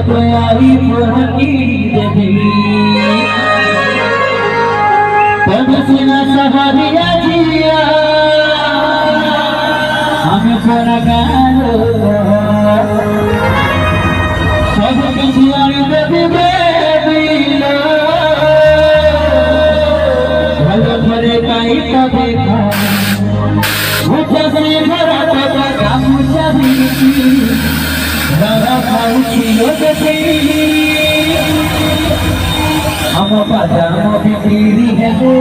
आई पुरकी देवी तब सुना सहारिया जिया हमें पूरा गालो सब किसी आई देवी बेबीलो भले भरे काई तो देखा मुझे से भरा तो काम मुझे Rara pauci logati, हम पजामा भी तेरी है जो,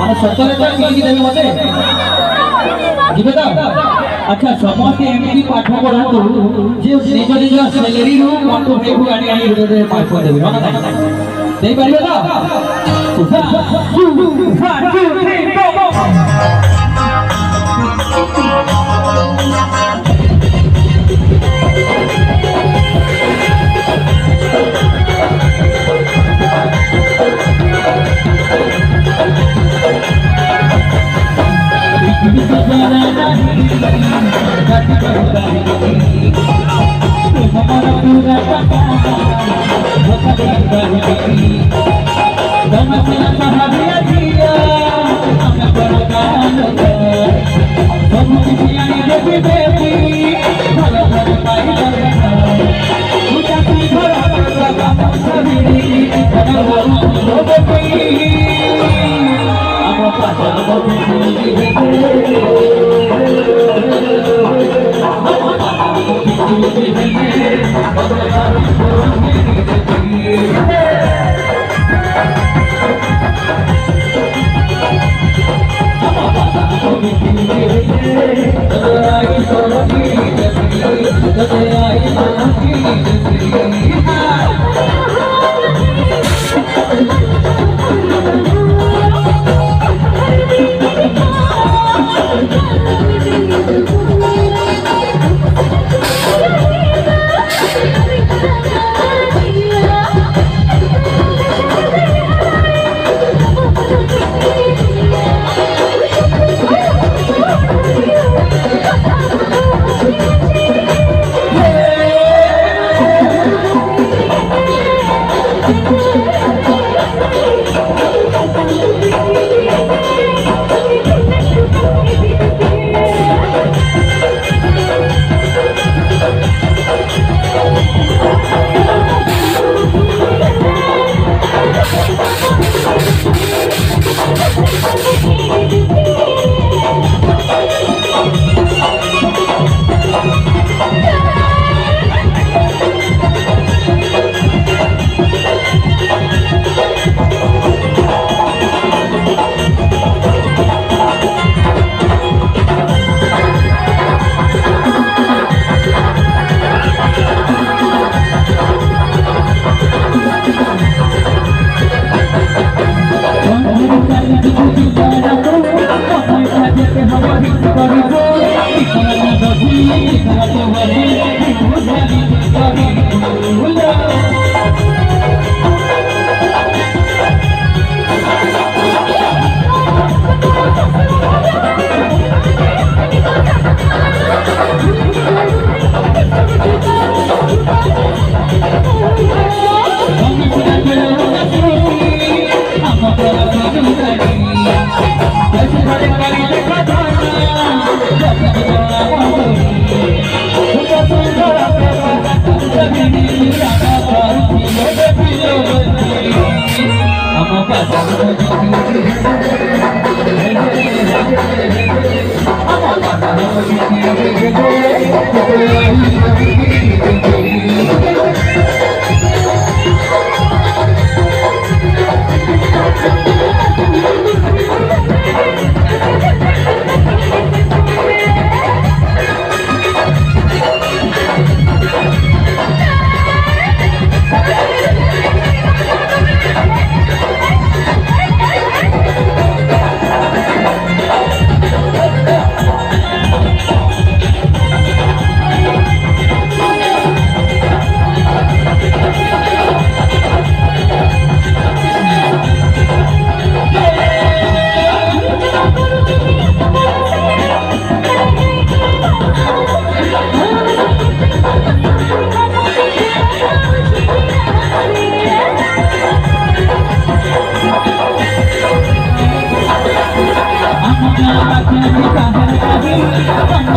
mana sotor itu lagi dari mana? Gimana? अच्छा समस्ते एमपी पाठ पढ़ा तो जे निज निज सैलरी रो कोटो हेबु आनी आनी रे पाठ कर देबे ना देई पारिबे तो 1 2 3 4 हमारा पूरा पता सहारिया जिया हमें बड़ा गालो सब किसी आई देवी बेबी भला भला पाई लगा मुझे कोई भरा लगा सभी भला भला लो बेबी हम पापा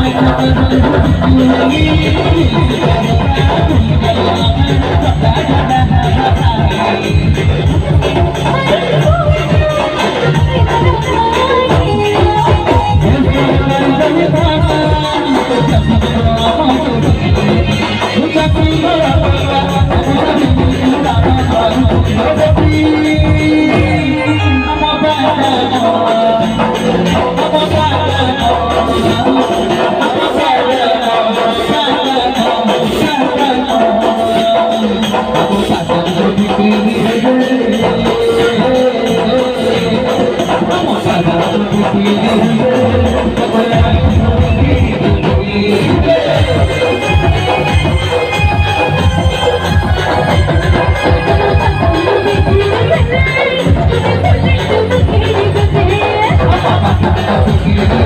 Thank you.